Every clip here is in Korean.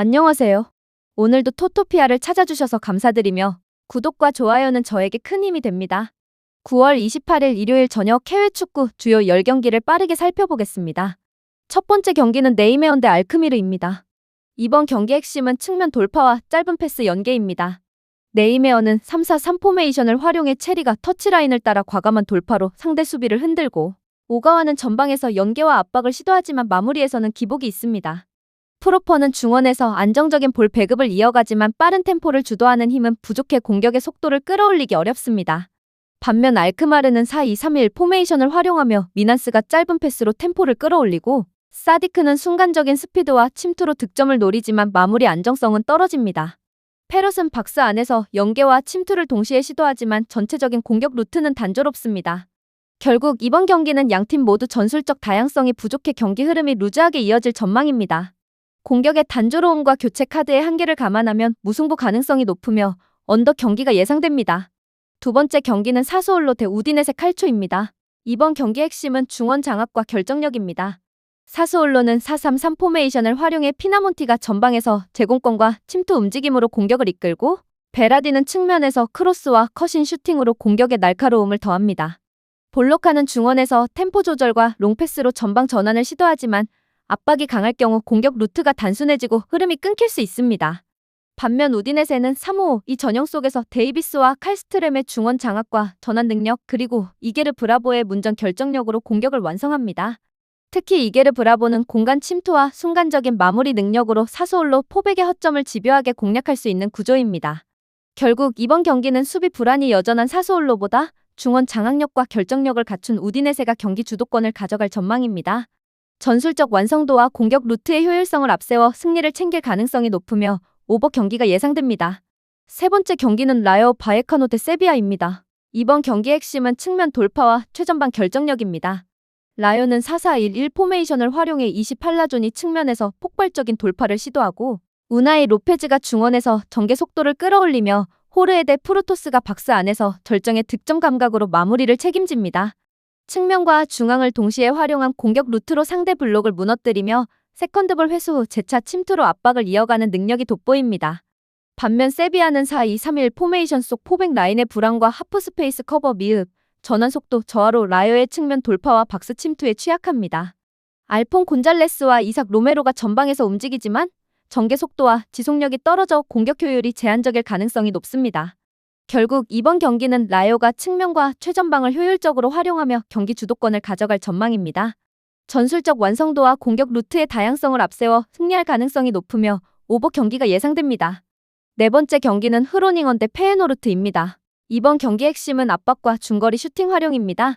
안녕하세요. 오늘도 토토피아를 찾아주셔서 감사드리며 구독과 좋아요는 저에게 큰 힘이 됩니다. 9월 28일 일요일 저녁 해외 축구 주요 10경기를 빠르게 살펴보겠습니다. 첫 번째 경기는 네이메어 대 알크미르입니다. 이번 경기 핵심은 측면 돌파와 짧은 패스 연계입니다. 네이메어는 3-4-3 포메이션을 활용해 체리가 터치라인을 따라 과감한 돌파로 상대 수비를 흔들고, 오가와는 전방에서 연계와 압박을 시도하지만 마무리에서는 기복이 있습니다. 프로퍼는 중원에서 안정적인 볼 배급을 이어가지만 빠른 템포를 주도하는 힘은 부족해 공격의 속도를 끌어올리기 어렵습니다. 반면 알크마르는 4-2-3-1 포메이션을 활용하며 미난스가 짧은 패스로 템포를 끌어올리고, 사디크는 순간적인 스피드와 침투로 득점을 노리지만 마무리 안정성은 떨어집니다. 페럿은 박스 안에서 연계와 침투를 동시에 시도하지만 전체적인 공격 루트는 단조롭습니다. 결국 이번 경기는 양팀 모두 전술적 다양성이 부족해 경기 흐름이 루즈하게 이어질 전망입니다. 공격의 단조로움과 교체 카드의 한계를 감안하면 무승부 가능성이 높으며 언더 경기가 예상됩니다. 두 번째 경기는 사수올로 대 우디네세 칼초입니다. 이번 경기 핵심은 중원 장악과 결정력입니다. 사수올로는 4-3-3 포메이션을 활용해 피나몬티가 전방에서 제공권과 침투 움직임으로 공격을 이끌고, 베라디는 측면에서 크로스와 컷인 슈팅으로 공격의 날카로움을 더합니다. 볼로카는 중원에서 템포 조절과 롱패스로 전방 전환을 시도하지만 압박이 강할 경우 공격 루트가 단순해지고 흐름이 끊길 수 있습니다. 반면 우디네세는 3-5-2 전형 속에서 데이비스와 칼스트렘의 중원 장악과 전환 능력, 그리고 이게르 브라보의 문전 결정력으로 공격을 완성합니다. 특히 이게르 브라보는 공간 침투와 순간적인 마무리 능력으로 사수올로 포백의 허점을 집요하게 공략할 수 있는 구조입니다. 결국 이번 경기는 수비 불안이 여전한 사수올로보다 중원 장악력과 결정력을 갖춘 우디네세가 경기 주도권을 가져갈 전망입니다. 전술적 완성도와 공격 루트의 효율성을 앞세워 승리를 챙길 가능성이 높으며 오버 경기가 예상됩니다. 세 번째 경기는 라요 바예카노 대 세비야입니다. 이번 경기 핵심은 측면 돌파와 최전방 결정력입니다. 라요는 4-4-1-1 포메이션을 활용해 28라존이 측면에서 폭발적인 돌파를 시도하고, 우나이 로페즈가 중원에서 전개 속도를 끌어올리며 호르에 대 프루토스가 박스 안에서 절정의 득점 감각으로 마무리를 책임집니다. 측면과 중앙을 동시에 활용한 공격 루트로 상대 블록을 무너뜨리며 세컨드볼 회수 후 재차 침투로 압박을 이어가는 능력이 돋보입니다. 반면 세비야는 4-2-3-1 포메이션 속 포백 라인의 불안과 하프 스페이스 커버 미흡, 전환 속도 저하로 라요의 측면 돌파와 박스 침투에 취약합니다. 알폰 곤잘레스와 이삭 로메로가 전방에서 움직이지만 전개 속도와 지속력이 떨어져 공격 효율이 제한적일 가능성이 높습니다. 결국 이번 경기는 라요가 측면과 최전방을 효율적으로 활용하며 경기 주도권을 가져갈 전망입니다. 전술적 완성도와 공격 루트의 다양성을 앞세워 승리할 가능성이 높으며 오버 경기가 예상됩니다. 네 번째 경기는 흐로닝언 대 페에노르트입니다. 이번 경기 핵심은 압박과 중거리 슈팅 활용입니다.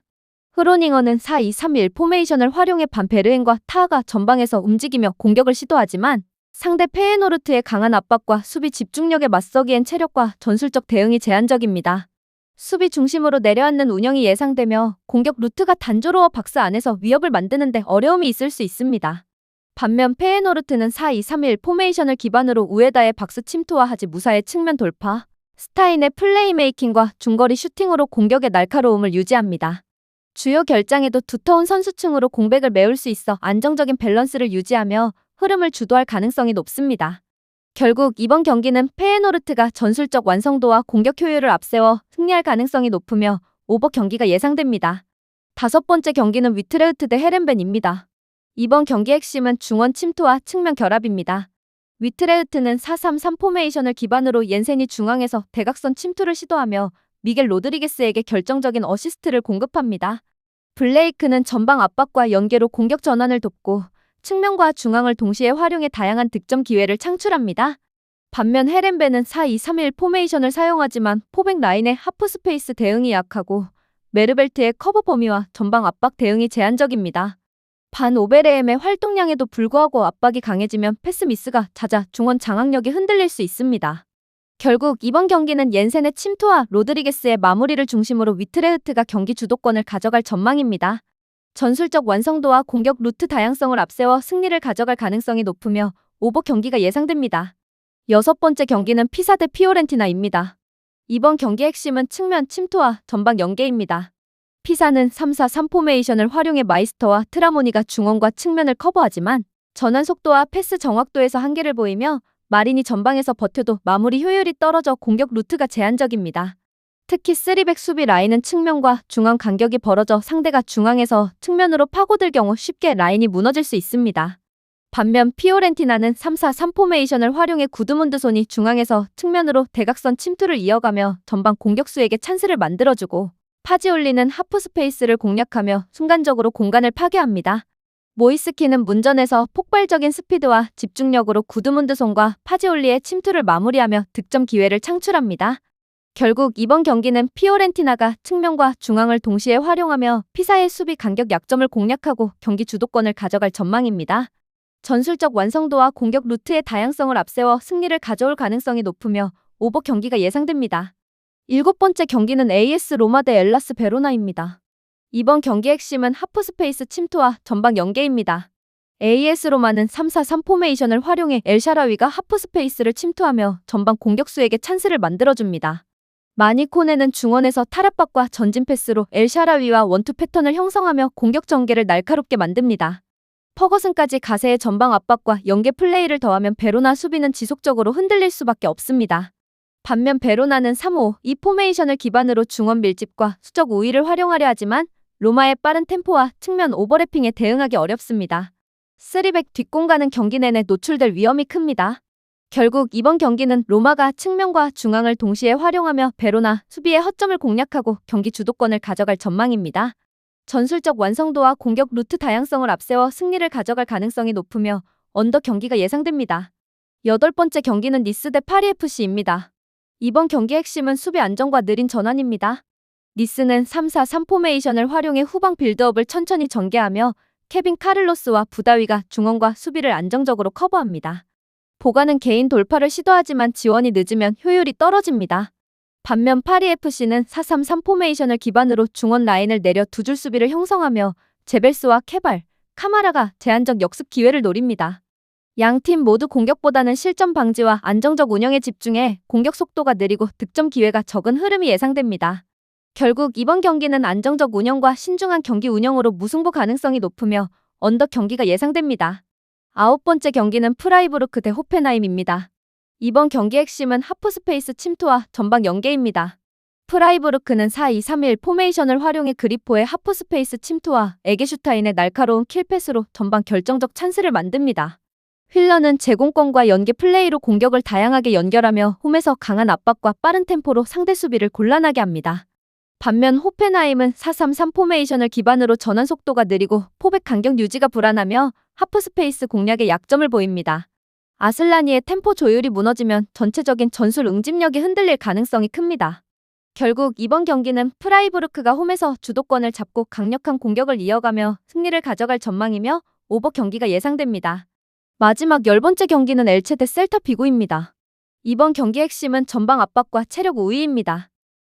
흐로닝언은 4-2-3-1 포메이션을 활용해 반 베르헨과 타하가 전방에서 움직이며 공격을 시도하지만 상대 페에노르트의 강한 압박과 수비 집중력에 맞서기엔 체력과 전술적 대응이 제한적입니다. 수비 중심으로 내려앉는 운영이 예상되며 공격 루트가 단조로워 박스 안에서 위협을 만드는데 어려움이 있을 수 있습니다. 반면 페에노르트는 4-2-3-1 포메이션을 기반으로 우에다의 박스 침투와 하지 무사의 측면 돌파, 스타인의 플레이메이킹과 중거리 슈팅으로 공격의 날카로움을 유지합니다. 주요 결장에도 두터운 선수층으로 공백을 메울 수 있어 안정적인 밸런스를 유지하며 흐름을 주도할 가능성이 높습니다. 결국 이번 경기는 페에노르트가 전술적 완성도와 공격 효율을 앞세워 승리할 가능성이 높으며 오버 경기가 예상됩니다. 다섯 번째 경기는 위트레흐트 대 헤렌벤입니다. 이번 경기 핵심은 중원 침투와 측면 결합입니다. 위트레흐트는 4-3-3 포메이션을 기반으로 옌센이 중앙에서 대각선 침투를 시도하며 미겔 로드리게스에게 결정적인 어시스트를 공급합니다. 블레이크는 전방 압박과 연계로 공격 전환을 돕고 측면과 중앙을 동시에 활용해 다양한 득점 기회를 창출합니다. 반면 헤렌벤은 4-2-3-1 포메이션을 사용하지만 포백 라인의 하프 스페이스 대응이 약하고 메르벨트의 커버 범위와 전방 압박 대응이 제한적입니다. 반 오베레엠의 활동량에도 불구하고 압박이 강해지면 패스 미스가 잦아 중원 장악력이 흔들릴 수 있습니다. 결국 이번 경기는 옌센의 침투와 로드리게스의 마무리를 중심으로 위트레흐트가 경기 주도권을 가져갈 전망입니다. 전술적 완성도와 공격 루트 다양성을 앞세워 승리를 가져갈 가능성이 높으며 오버 경기가 예상됩니다. 여섯 번째 경기는 피사 대 피오렌티나입니다. 이번 경기 핵심은 측면 침투와 전방 연계입니다. 피사는 3-4-3 포메이션을 활용해 마이스터와 트라모니가 중원과 측면을 커버하지만 전환 속도와 패스 정확도에서 한계를 보이며 마린이 전방에서 버텨도 마무리 효율이 떨어져 공격 루트가 제한적입니다. 특히 3백 수비 라인은 측면과 중앙 간격이 벌어져 상대가 중앙에서 측면으로 파고들 경우 쉽게 라인이 무너질 수 있습니다. 반면 피오렌티나는 3-4-3 포메이션을 활용해 구드문드손이 중앙에서 측면으로 대각선 침투를 이어가며 전방 공격수에게 찬스를 만들어주고 파지올리는 하프 스페이스를 공략하며 순간적으로 공간을 파괴합니다. 모이스키는 문전에서 폭발적인 스피드와 집중력으로 구드문드손과 파지올리의 침투를 마무리하며 득점 기회를 창출합니다. 결국 이번 경기는 피오렌티나가 측면과 중앙을 동시에 활용하며 피사의 수비 간격 약점을 공략하고 경기 주도권을 가져갈 전망입니다. 전술적 완성도와 공격 루트의 다양성을 앞세워 승리를 가져올 가능성이 높으며 오버 경기가 예상됩니다. 7번째 경기는 AS 로마 대 엘라스 베로나입니다. 이번 경기의 핵심은 하프 스페이스 침투와 전방 연계입니다. AS 로마는 3-4-3 포메이션을 활용해 엘샤라위가 하프 스페이스를 침투하며 전방 공격수에게 찬스를 만들어줍니다. 마니코네는 중원에서 탈압박과 전진 패스로 엘샤라위와 원투 패턴을 형성하며 공격 전개를 날카롭게 만듭니다. 퍼거슨까지 가세의 전방 압박과 연계 플레이를 더하면 베로나 수비는 지속적으로 흔들릴 수밖에 없습니다. 반면 베로나는 3-5-2 포메이션을 기반으로 중원 밀집과 수적 우위를 활용하려 하지만 로마의 빠른 템포와 측면 오버래핑에 대응하기 어렵습니다. 3백 뒷공간은 경기 내내 노출될 위험이 큽니다. 결국 이번 경기는 로마가 측면과 중앙을 동시에 활용하며 베로나 수비의 허점을 공략하고 경기 주도권을 가져갈 전망입니다. 전술적 완성도와 공격 루트 다양성을 앞세워 승리를 가져갈 가능성이 높으며 언더 경기가 예상됩니다. 8번째 경기는 니스 대 파리FC입니다. 이번 경기의 핵심은 수비 안정과 느린 전환입니다. 니스는 3-4-3 포메이션을 활용해 후방 빌드업을 천천히 전개하며 케빈 카를로스와 부다위가 중원과 수비를 안정적으로 커버합니다. 보가는 개인 돌파를 시도하지만 지원이 늦으면 효율이 떨어집니다. 반면 파리FC는 4-3-3 포메이션을 기반으로 중원 라인을 내려 두 줄 수비를 형성하며 제벨스와 케발, 카마라가 제한적 역습 기회를 노립니다. 양팀 모두 공격보다는 실점 방지와 안정적 운영에 집중해 공격 속도가 느리고 득점 기회가 적은 흐름이 예상됩니다. 결국 이번 경기는 안정적 운영과 신중한 경기 운영으로 무승부 가능성이 높으며 언더 경기가 예상됩니다. 9번째 경기는 프라이부르크 대 호펜하임입니다. 이번 경기 핵심은 하프 스페이스 침투와 전방 연계입니다. 프라이부르크는 4-2-3-1 포메이션을 활용해 그리포의 하프 스페이스 침투와 에게슈타인의 날카로운 킬패스로 전방 결정적 찬스를 만듭니다. 휠러는 제공권과 연계 플레이로 공격을 다양하게 연결하며 홈에서 강한 압박과 빠른 템포로 상대 수비를 곤란하게 합니다. 반면 호펜하임은 4-3-3 포메이션을 기반으로 전환 속도가 느리고 포백 간격 유지가 불안하며 하프 스페이스 공략에 약점을 보입니다. 아슬라니의 템포 조율이 무너지면 전체적인 전술 응집력이 흔들릴 가능성이 큽니다. 결국 이번 경기는 프라이부르크가 홈에서 주도권을 잡고 강력한 공격을 이어가며 승리를 가져갈 전망이며 오버 경기가 예상됩니다. 마지막 10번째 경기는 엘체 대 셀타 비고입니다. 이번 경기 핵심은 전방 압박과 체력 우위입니다.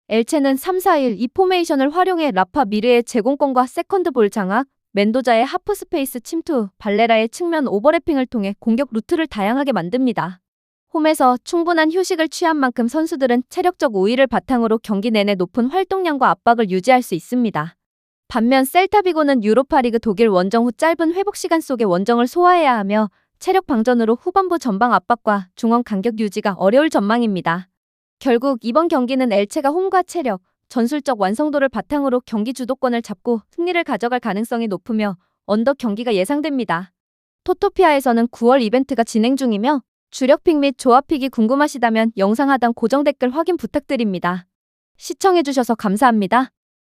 엘체는 3-4-1-2 포메이션을 활용해 라파 미르의 제공권과 세컨드볼 장악, 멘도자의 하프 스페이스 침투, 발레라의 측면 오버래핑을 통해 공격 루트를 다양하게 만듭니다. 홈에서 충분한 휴식을 취한 만큼 선수들은 체력적 우위를 바탕으로 경기 내내 높은 활동량과 압박을 유지할 수 있습니다. 반면 셀타비고는 유로파리그 독일 원정 후 짧은 회복 시간 속에 원정을 소화해야 하며 체력 방전으로 후반부 전방 압박과 중원 간격 유지가 어려울 전망입니다. 결국 이번 경기는 엘체가 홈과 체력, 전술적 완성도를 바탕으로 경기 주도권을 잡고 승리를 가져갈 가능성이 높으며 언더 경기가 예상됩니다. 토토피아에서는 9월 이벤트가 진행 중이며 주력픽 및 조합픽이 궁금하시다면 영상 하단 고정 댓글 확인 부탁드립니다. 시청해주셔서 감사합니다.